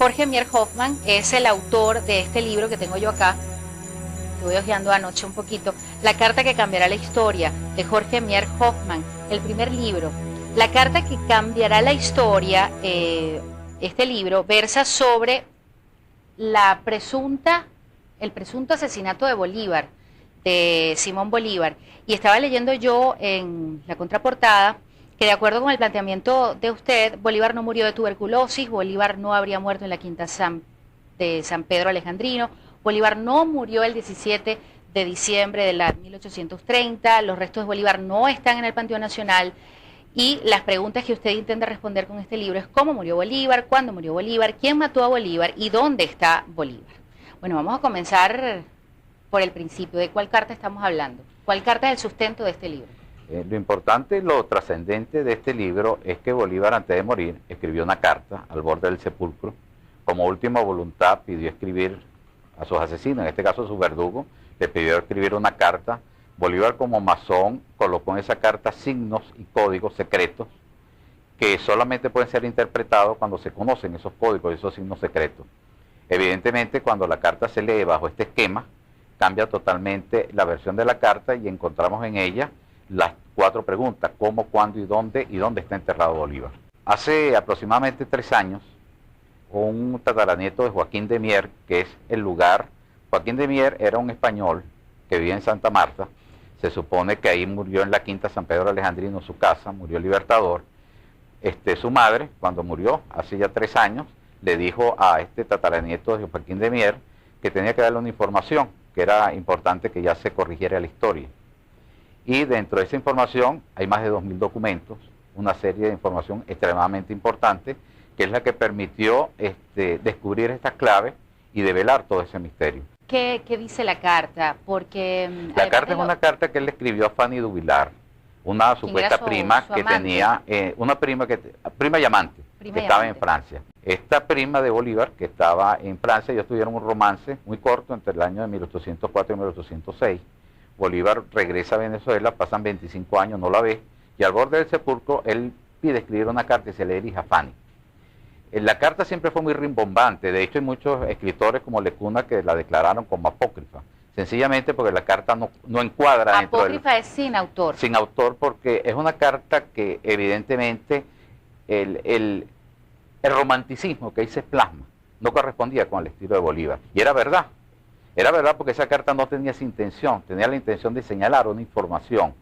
Jorge Mier Hoffman es el autor de este libro que tengo yo acá. Estuve hojeando anoche un poquito. La carta que cambiará la historia, de Jorge Mier Hoffman, el primer libro. La carta que cambiará la historia, este libro, versa sobre el presunto asesinato de Bolívar, de Simón Bolívar. Y estaba leyendo yo en la contraportada que, de acuerdo con el planteamiento de usted, Bolívar no murió de tuberculosis, Bolívar no habría muerto en la quinta de San Pedro Alejandrino, Bolívar no murió el 17 de diciembre de la 1830, los restos de Bolívar no están en el Panteón Nacional. Y las preguntas que usted intenta responder con este libro es: ¿cómo murió Bolívar? ¿Cuándo murió Bolívar? ¿Quién mató a Bolívar? ¿Y dónde está Bolívar? Bueno, vamos a comenzar por el principio. ¿De cuál carta estamos hablando? ¿Cuál carta es el sustento de este libro? Lo importante y lo trascendente de este libro es que Bolívar, antes de morir, escribió una carta al borde del sepulcro. Como última voluntad pidió escribir a sus asesinos, en este caso a su verdugo, le pidió escribir una carta. Bolívar, como masón, colocó en esa carta signos y códigos secretos que solamente pueden ser interpretados cuando se conocen esos códigos y esos signos secretos. Evidentemente, cuando la carta se lee bajo este esquema, cambia totalmente la versión de la carta y encontramos en ella las 4 preguntas: cómo, cuándo y dónde está enterrado Bolívar. Hace aproximadamente 3 años, un tataranieto de Joaquín de Mier, que es el lugar. Joaquín de Mier era un español que vivía en Santa Marta. Se supone que ahí murió en la quinta San Pedro Alejandrino, su casa, murió el Libertador. Su madre, cuando murió, hace ya 3 años, le dijo a este tataranieto de Joaquín de Mier que tenía que darle una información, que era importante que ya se corrigiera la historia. Y dentro de esa información hay más de 2000 documentos, una serie de información extremadamente importante, que es la que permitió descubrir estas claves y develar todo ese misterio. ¿Qué dice la carta? Porque la carta es una carta que él le escribió a Fanny Duvilar, una supuesta prima que tenía, una prima y amante, que estaba en Francia. Esta prima de Bolívar, que estaba en Francia, ellos tuvieron un romance muy corto entre el año de 1804 y 1806. Bolívar regresa a Venezuela, pasan 25 años, no la ve, y al borde del sepulcro él pide escribir una carta y se le dirige a Fanny. La carta siempre fue muy rimbombante. De hecho, hay muchos escritores como Lecuna que la declararon como apócrifa, sencillamente porque la carta no encuadra dentro del... Apócrifa es sin autor. Sin autor, porque es una carta que evidentemente el romanticismo que ahí se plasma no correspondía con el estilo de Bolívar. Y era verdad porque esa carta no tenía esa intención, tenía la intención de señalar una información.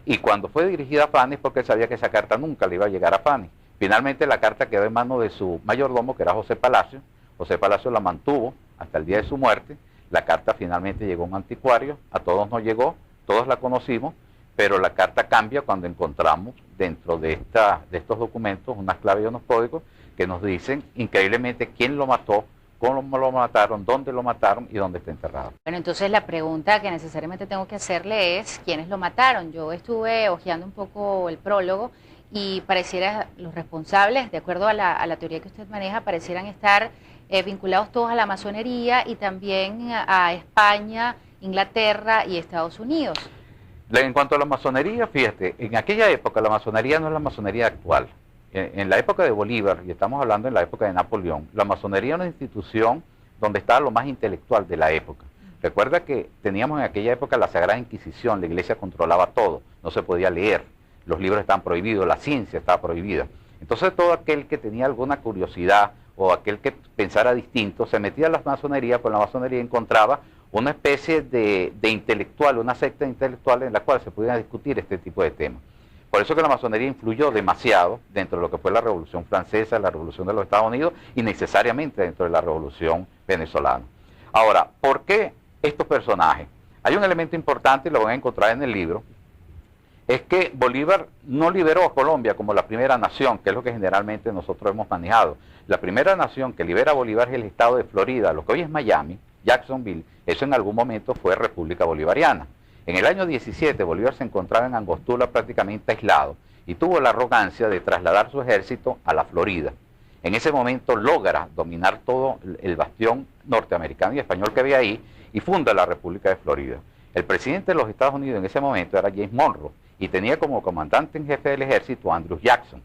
Y cuando fue dirigida a Fanny es porque él sabía que esa carta nunca le iba a llegar a Fanny. Finalmente la carta quedó en manos de su mayordomo, que era José Palacio. José Palacio la mantuvo hasta el día de su muerte. La carta finalmente llegó a un anticuario, a todos nos llegó, todos la conocimos, pero la carta cambia cuando encontramos dentro de estos documentos unas claves y unos códigos que nos dicen increíblemente quién lo mató, cómo lo mataron, dónde lo mataron y dónde está enterrado. Bueno, entonces la pregunta que necesariamente tengo que hacerle es: ¿quiénes lo mataron? Yo estuve hojeando un poco el prólogo y pareciera los responsables, de acuerdo a la teoría que usted maneja, parecieran estar vinculados todos a la masonería y también a España, Inglaterra y Estados Unidos. En cuanto a la masonería, fíjate, en aquella época la masonería no es la masonería actual. En la época de Bolívar, y estamos hablando en la época de Napoleón, la masonería era una institución donde estaba lo más intelectual de la época. Recuerda que teníamos en aquella época la Sagrada Inquisición, la iglesia controlaba todo, no se podía leer, los libros estaban prohibidos, la ciencia estaba prohibida. Entonces todo aquel que tenía alguna curiosidad o aquel que pensara distinto se metía a la masonería, pues la masonería encontraba una especie de intelectual, una secta intelectual en la cual se podían discutir este tipo de temas. Por eso que la masonería influyó demasiado dentro de lo que fue la Revolución Francesa, la Revolución de los Estados Unidos y necesariamente dentro de la Revolución venezolana. Ahora, ¿por qué estos personajes? Hay un elemento importante y lo van a encontrar en el libro, es que Bolívar no liberó a Colombia como la primera nación, que es lo que generalmente nosotros hemos manejado. La primera nación que libera a Bolívar es el estado de Florida, lo que hoy es Miami, Jacksonville. Eso en algún momento fue República Bolivariana. En el año 17 Bolívar se encontraba en Angostura prácticamente aislado y tuvo la arrogancia de trasladar su ejército a la Florida. En ese momento logra dominar todo el bastión norteamericano y español que había ahí y funda la República de Florida. El presidente de los Estados Unidos en ese momento era James Monroe y tenía como comandante en jefe del ejército a Andrew Jackson.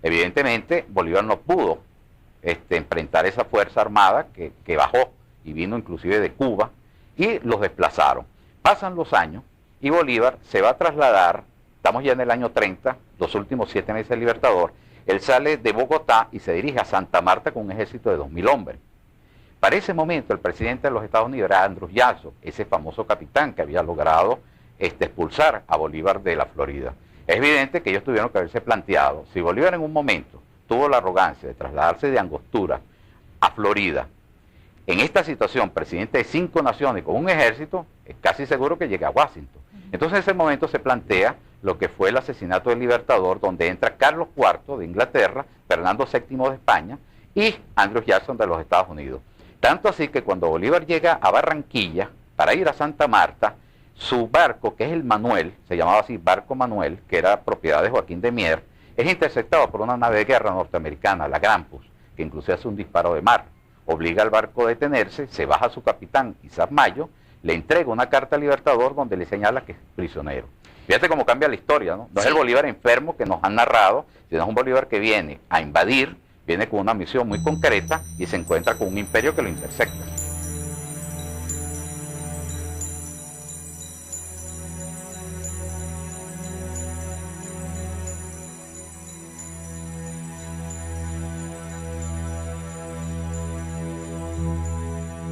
Evidentemente Bolívar no pudo enfrentar esa fuerza armada que bajó y vino inclusive de Cuba, y los desplazaron. Pasan los años y Bolívar se va a trasladar, estamos ya en el año 30, los últimos 7 meses del Libertador, él sale de Bogotá y se dirige a Santa Marta con un ejército de 2.000 hombres. Para ese momento el presidente de los Estados Unidos era Andrew Jackson, ese famoso capitán que había logrado expulsar a Bolívar de la Florida. Es evidente que ellos tuvieron que haberse planteado, si Bolívar en un momento tuvo la arrogancia de trasladarse de Angostura a Florida, en esta situación, presidente de 5 naciones con un ejército, es casi seguro que llega a Washington. Entonces en ese momento se plantea lo que fue el asesinato del Libertador, donde entra Carlos IV de Inglaterra, Fernando VII de España y Andrew Jackson de los Estados Unidos. Tanto así que cuando Bolívar llega a Barranquilla para ir a Santa Marta, su barco, que es el Manuel, se llamaba así Barco Manuel, que era propiedad de Joaquín de Mier, es interceptado por una nave de guerra norteamericana, la Grampus, que incluso hace un disparo de mar. Obliga al barco a detenerse, se baja su capitán, Isaac Mayo, le entrega una carta al Libertador donde le señala que es prisionero. Fíjate cómo cambia la historia, ¿no? No es el Bolívar enfermo que nos han narrado, sino es un Bolívar que viene a invadir, viene con una misión muy concreta y se encuentra con un imperio que lo intersecta.